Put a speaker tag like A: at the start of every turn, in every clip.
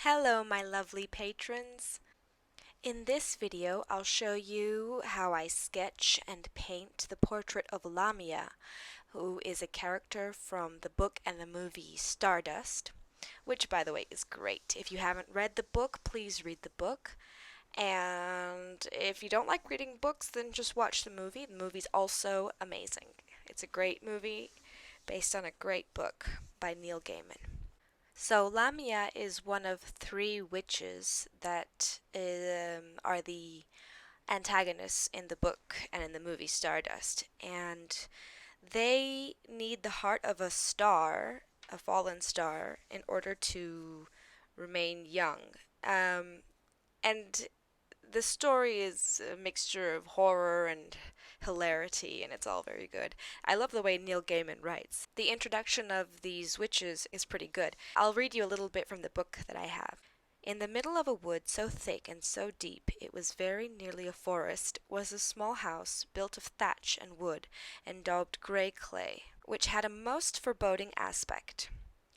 A: Hello, my lovely patrons. In this video, I'll show you how I sketch and paint the portrait of Lamia, who is a character from the book and the movie Stardust, which, by the way, is great. If you haven't read the book, please read the book. And if you don't like reading books, then just watch the movie. The movie's also amazing. It's a great movie based on a great book by Neil Gaiman. So Lamia is one of three witches that are the antagonists in the book and in the movie Stardust, and they need the heart of a star, a fallen star, in order to remain young. And the story is a mixture of horror and hilarity, and it's all very good. I love the way Neil Gaiman writes. The introduction of these witches is pretty good. I'll read you a little bit from the book that I have. In the middle of a wood so thick and so deep it was very nearly a forest was a small house built of thatch and wood and daubed grey clay, which had a most foreboding aspect.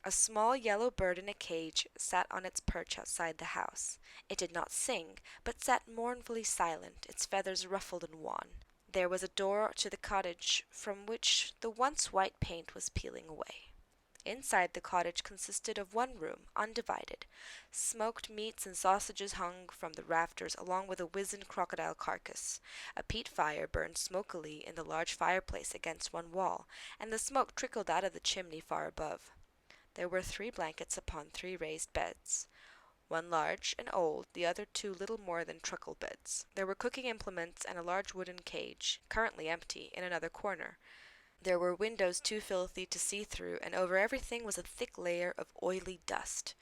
A: A small yellow bird in a cage sat on its perch outside the house. It did not sing, but sat mournfully silent, its feathers ruffled and wan. There was a door to the cottage from which the once white paint was peeling away. Inside the cottage consisted of one room, undivided. Smoked meats and sausages hung from the rafters along with a wizened crocodile carcass. A peat fire burned smokily in the large fireplace against one wall, and the smoke trickled out of the chimney far above. There were 3 blankets upon 3 raised beds, one large and old, the other 2 little more than truckle beds. There were cooking implements and a large wooden cage, currently empty, in another corner. There were windows too filthy to see through, and over everything was a thick layer of oily dust.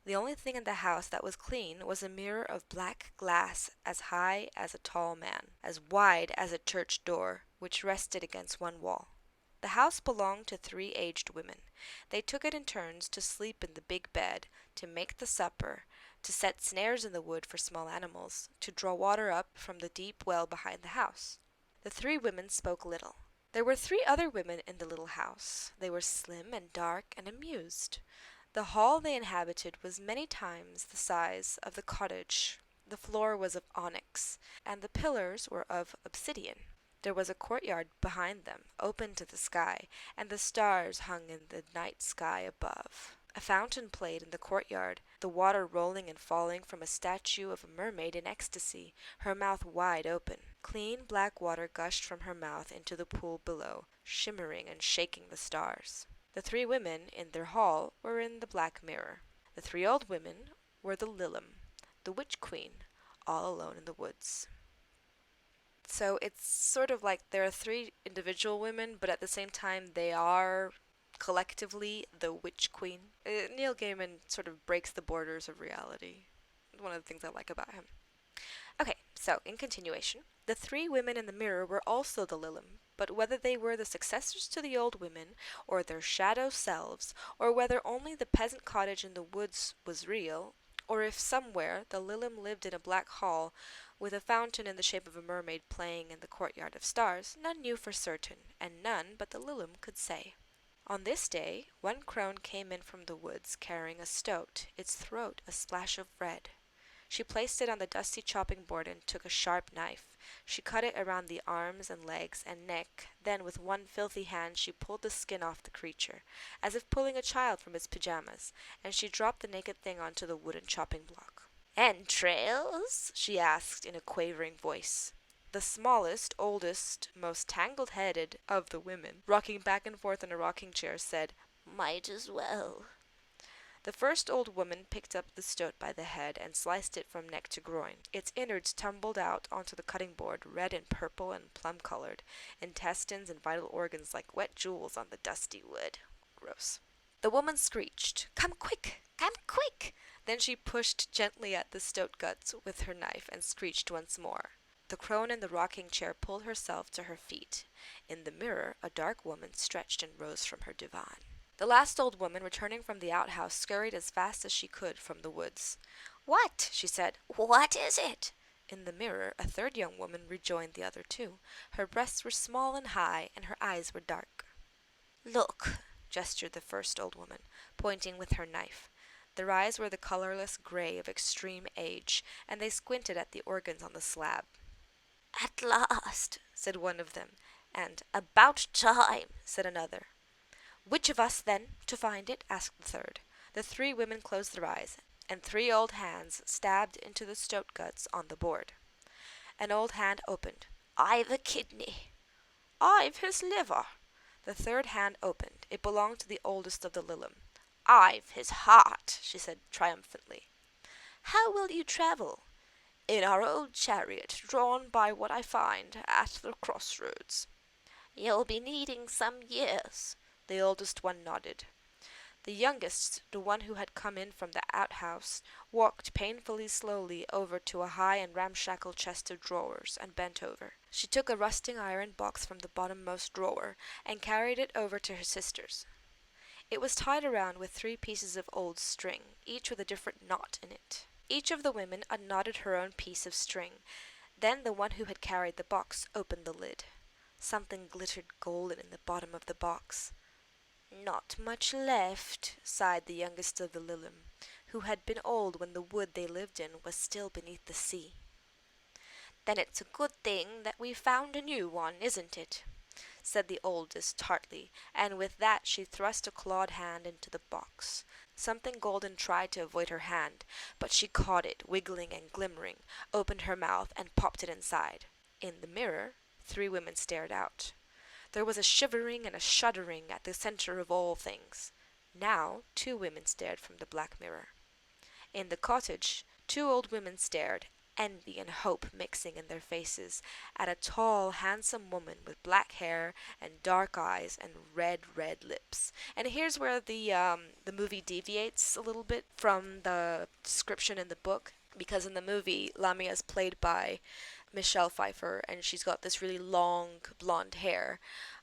A: The only thing in the house that was clean was a mirror of black glass as high as a tall man, as wide as a church door, which rested against one wall. The house belonged to 3 aged women. They took it in turns to sleep in the big bed, to make the supper, to set snares in the wood for small animals, to draw water up from the deep well behind the house. The 3 women spoke little. There were 3 other women in the little house. They were slim and dark and amused. The hall they inhabited was many times the size of the cottage. The floor was of onyx, and the pillars were of obsidian. There was a courtyard behind them, open to the sky, and the stars hung in the night sky above. A fountain played in the courtyard, the water rolling and falling from a statue of a mermaid in ecstasy, her mouth wide open. Clean black water gushed from her mouth into the pool below, shimmering and shaking the stars. The 3 women in their hall were in the black mirror. The 3 old women were the Lilum, the witch queen, all alone in the woods. So it's sort of like there are 3 individual women, but at the same time they are collectively the witch queen. Neil Gaiman sort of breaks the borders of reality. One of the things I like about him. Okay, so in continuation, the 3 women in the mirror were also the Lilum, but whether they were the successors to the old women, or their shadow selves, or whether only the peasant cottage in the woods was real, or if somewhere the Lilum lived in a black hall with a fountain in the shape of a mermaid playing in the courtyard of stars, none knew for certain, and none but the Lilum could say. On this day, one crone came in from the woods carrying a stoat, its throat a splash of red. She placed it on the dusty chopping board and took a sharp knife. She cut it around the arms and legs and neck, then with one filthy hand she pulled the skin off the creature, as if pulling a child from its pajamas, and she dropped the naked thing onto the wooden chopping block. "Entrails?" she asked in a quavering voice. The smallest, oldest, most tangled-headed of the women, rocking back and forth in a rocking chair, said, "Might as well." The first old woman picked up the stoat by the head and sliced it from neck to groin. Its innards tumbled out onto the cutting board, red and purple and plum-colored, intestines and vital organs like wet jewels on the dusty wood. Gross. The woman screeched, "Come quick! Come quick!" Then she pushed gently at the stoat guts with her knife and screeched once more. The crone in the rocking chair pulled herself to her feet. In the mirror, a dark woman stretched and rose from her divan. The last old woman, returning from the outhouse, scurried as fast as she could from the woods. "What?" she said. "What is it?" In the mirror, a 3rd young woman rejoined the other 2. Her breasts were small and high, and her eyes were dark. "Look," gestured the first old woman, pointing with her knife. Their eyes were the colorless gray of extreme age, and they squinted at the organs on the slab. "At last," said one of them, and "About time," said another. "Which of us, then, to find it?" asked the third. The three women closed their eyes, and three old hands stabbed into the stoat guts on the board. An old hand opened. "I've a kidney." "I've his liver." The third hand opened. It belonged to the oldest of the Lillum. "I've his heart," she said triumphantly. "How will you travel?" "In our old chariot, drawn by what I find at the crossroads." "You'll be needing some years." The oldest one nodded. The youngest, the one who had come in from the outhouse, walked painfully slowly over to a high and ramshackle chest of drawers and bent over. She took a rusting iron box from the bottommost drawer and carried it over to her sisters. It was tied around with 3 pieces of old string, each with a different knot in it. Each of the women unknotted her own piece of string. Then the one who had carried the box opened the lid. Something glittered golden in the bottom of the box. "Not much left," sighed the youngest of the Lillum, who had been old when the wood they lived in was still beneath the sea. "Then it's a good thing that we found a new one, isn't it?" said the oldest tartly, and with that she thrust a clawed hand into the box. Something golden tried to avoid her hand, but she caught it, wiggling and glimmering, opened her mouth, and popped it inside. In the mirror, 3 women stared out. There was a shivering and a shuddering at the center of all things. Now 2 women stared from the black mirror. In the cottage, 2 old women stared, envy and hope mixing in their faces, at a tall, handsome woman with black hair and dark eyes and red, red lips. And here's where the movie deviates a little bit from the description in the book, because in the movie, Lamia is played by Michelle Pfeiffer, and she's got this really long blonde hair.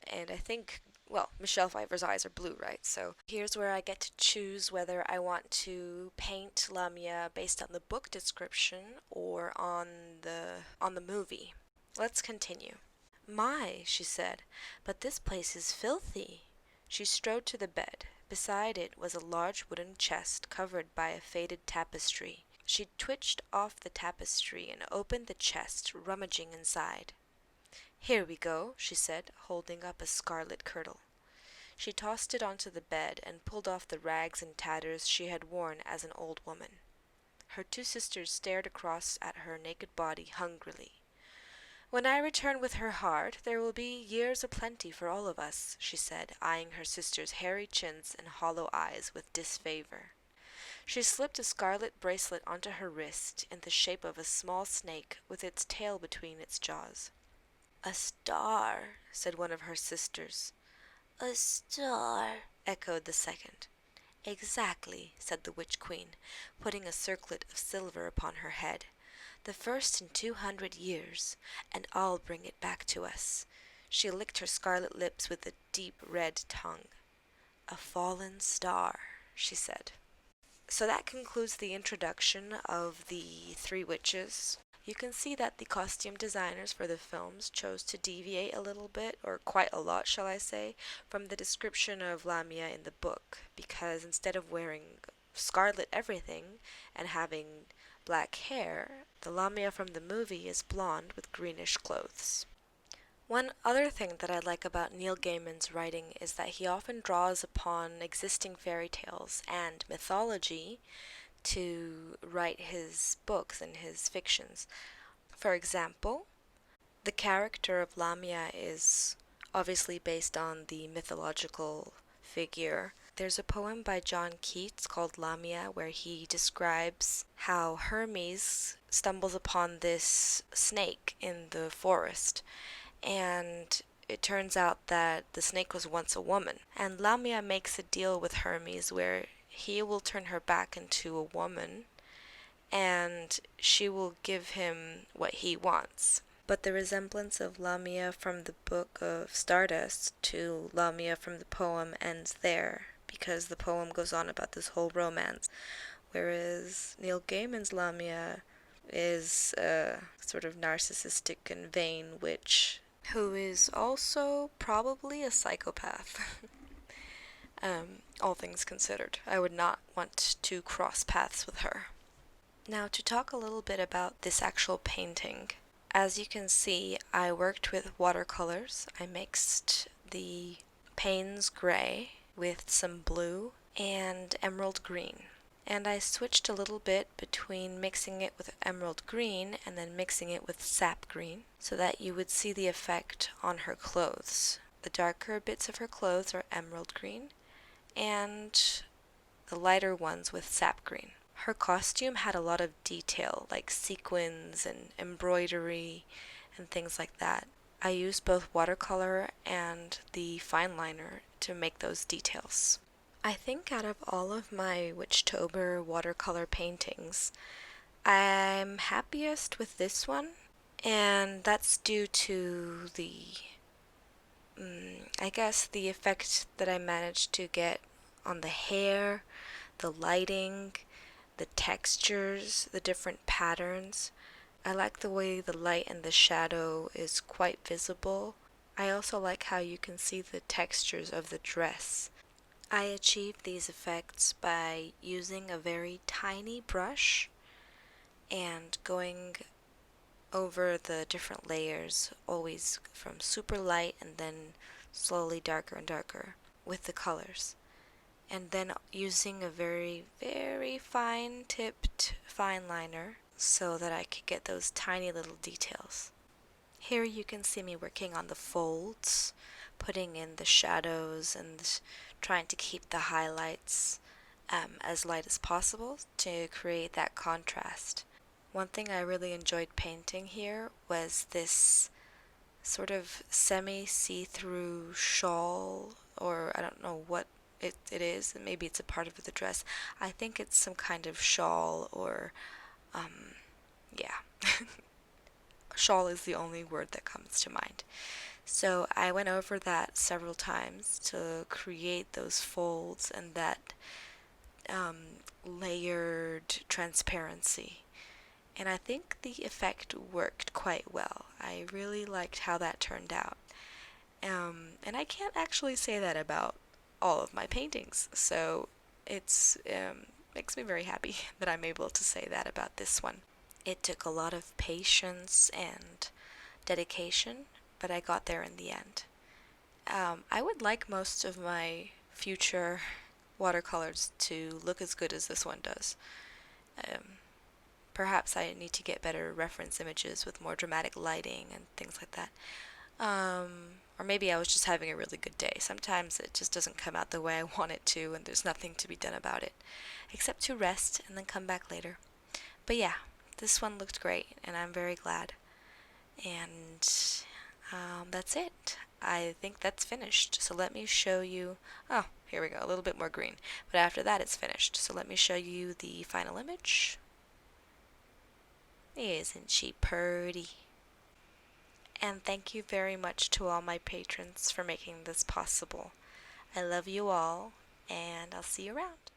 A: And I think, well, Michelle Pfeiffer's eyes are blue, right? So here's where I get to choose whether I want to paint Lamia based on the book description or on the movie. Let's continue. "My," she said, "but this place is filthy." She strode to the bed. Beside it was a large wooden chest covered by a faded tapestry. She twitched off the tapestry and opened the chest, rummaging inside. "Here we go," she said, holding up a scarlet kirtle. She tossed it onto the bed and pulled off the rags and tatters she had worn as an old woman. Her 2 sisters stared across at her naked body hungrily. "When I return with her heart, there will be years aplenty for all of us," she said, eyeing her sisters' hairy chins and hollow eyes with disfavor. She slipped a scarlet bracelet onto her wrist in the shape of a small snake with its tail between its jaws. "A star," said one of her sisters. "A star," echoed the second. "Exactly," said the witch queen, putting a circlet of silver upon her head. "The first in 200 years, and I'll bring it back to us." She licked her scarlet lips with a deep red tongue. "A fallen star," she said. So that concludes the introduction of the 3 witches. You can see that the costume designers for the films chose to deviate a little bit, or quite a lot, shall I say, from the description of Lamia in the book, because instead of wearing scarlet everything and having black hair, the Lamia from the movie is blonde with greenish clothes. One other thing that I like about Neil Gaiman's writing is that he often draws upon existing fairy tales and mythology to write his books and his fictions. For example, the character of Lamia is obviously based on the mythological figure. There's a poem by John Keats called Lamia where he describes how Hermes stumbles upon this snake in the forest, and it turns out that the snake was once a woman. And Lamia makes a deal with Hermes where he will turn her back into a woman and she will give him what he wants. But the resemblance of Lamia from the Book of Stardust to Lamia from the poem ends there, because the poem goes on about this whole romance, whereas Neil Gaiman's Lamia is a sort of narcissistic and vain witch who is also probably a psychopath. all things considered. I would not want to cross paths with her. Now, to talk a little bit about this actual painting. As you can see, I worked with watercolors. I mixed the Payne's gray with some blue and emerald green. And I switched a little bit between mixing it with emerald green and then mixing it with sap green so that you would see the effect on her clothes. The darker bits of her clothes are emerald green and the lighter ones with sap green. Her costume had a lot of detail, like sequins and embroidery and things like that. I used both watercolor and the fine liner to make those details. I think out of all of my Witchtober watercolor paintings, I'm happiest with this one, and that's due to I guess, the effect that I managed to get on the hair, the lighting, the textures, the different patterns. I like the way the light and the shadow is quite visible. I also like how you can see the textures of the dress. I achieved these effects by using a very tiny brush and going over the different layers, always from super light and then slowly darker and darker with the colors. And then using a very, very fine tipped fine liner so that I could get those tiny little details. Here you can see me working on the folds, putting in the shadows and trying to keep the highlights as light as possible to create that contrast. One thing I really enjoyed painting here was this sort of semi-see-through shawl, or I don't know what it is. Maybe it's a part of the dress. I think it's some kind of shawl or, yeah. Shawl is the only word that comes to mind. So I went over that several times to create those folds and that layered transparency. And I think the effect worked quite well. I really liked how that turned out. And I can't actually say that about all of my paintings, so it's makes me very happy that I'm able to say that about this one. It took a lot of patience and dedication, but I got there in the end. I would like most of my future watercolors to look as good as this one does. Perhaps I need to get better reference images with more dramatic lighting and things like that. Or maybe I was just having a really good day. Sometimes it just doesn't come out the way I want it to, and there's nothing to be done about it, except to rest and then come back later. But yeah, this one looked great, and I'm very glad. And that's it. I think that's finished. So let me show you. Oh, here we go. A little bit more green. But after that, it's finished. So let me show you the final image. Isn't she pretty? And thank you very much to all my patrons for making this possible. I love you all, and I'll see you around.